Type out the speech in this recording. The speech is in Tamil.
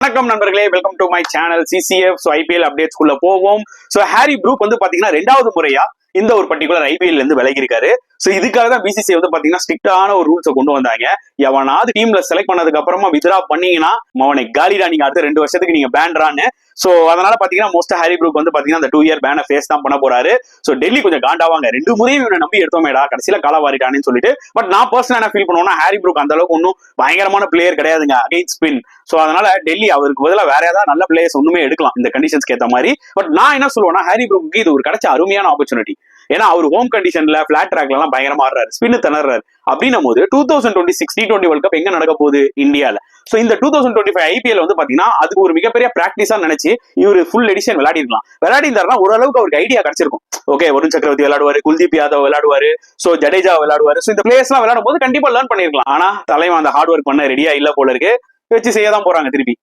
வணக்கம் நண்பர்களே, welcome to my channel CCF. IPL updates குள்ள போவோம். ஹாரி ப்ரூக் வந்து பாத்தீங்கன்னா 2வது முறையா இந்த ஒரு பர்டிகுலர் ஐபிஎல் இருந்து விலகி இருக்காரு. இதுக்காக தான் பிசிசி வந்து பாத்தீங்கன்னா ஸ்ட்ரிக்டான ஒரு ரூல்ஸை கொண்டு வந்தாங்க. எவனாவது டீம்ல செலக்ட் பண்ணதுக்கு அப்புறமா வித்ரா பண்ணீங்கன்னா அவனை காலிடா, நீங்க அடுத்த 2 வருஷத்துக்கு நீங்க பேன்றான்னு. அதனால பாத்தீங்கன்னா மோஸ்ட் ஹாரி ப்ரூக் வந்து பாத்தீங்கன்னா அந்த 2 இயர் பேனை ஃபேஸ் தான் பண்ண போறாரு. டெல்லி கொஞ்சம் காண்டாவாங்க, 2 முறையும் இவனை நம்பி எடுத்தோமேடா, கடைசியில காலவாரிட்டானு சொல்லிட்டு. பட் நான் பர்சனலா என்ன ஃபீல் பண்ணுவேன்னா, ஹாரி ப்ரூக் அந்த அளவுக்கு ஒன்னும் பயங்கரமான பிளேயர் கிடையாதுங்க அகைன்ஸ்ட் ஸ்பின். அதனால டெல்லி அவருக்கு பதிலாக வேற ஏதாவது நல்ல பிளேயர்ஸ் ஒண்ணுமே எடுக்கலாம் இந்த கண்டிஷன்ஸ்க்கு ஏற்ற மாதிரி. பட் நான் என்ன சொல்லுவேன்னா, ஹாரி ப்ரூக்கு இது ஒரு கிடைச்ச அருமையான ஆப்பர்ச்சுனிட்டி. ஏன்னா அவர் ஹோம் கண்டிஷன்ல பிளாட் ட்ராக்ல எல்லாம் பயங்கரமா ஆடுறாரு, ஸ்பின் திணறாரு. அப்படின்னும் போது 2026 T20 வேர்ல்ட் கப் எங்க நடக்க போகுது? இந்தியால. இந்த 2025 ஐபிஎல் வந்து பாத்தீங்கன்னா அதுக்கு ஒரு மிகப்பெரிய பிராக்டிஸா நினைச்சு இவரு ஃபுல் எடிஷன் விளையாடி இருந்தாருன்னா ஓரளவுக்கு அவருக்கு ஐடியா கிடைச்சிருக்கும். ஓகே, வருண் சக்கரவர்த்தி விளையாடுவாரு, குல்தீப் யாதவ் விளையாடுவாரு, ஜடேஜா விளையாடுவாரு. இந்த பிளேயர்ஸ் எல்லாம் விளையாடும் போது கண்டிப்பா லேர்ன் பண்ணிருக்கலாம். ஆனா தலைவன் அந்த ஹார்ட் ஒர்க் பண்ண ரெடியா இல்ல போல இருக்கு. வச்சு செய்ய தான் போறாங்க திருப்பி.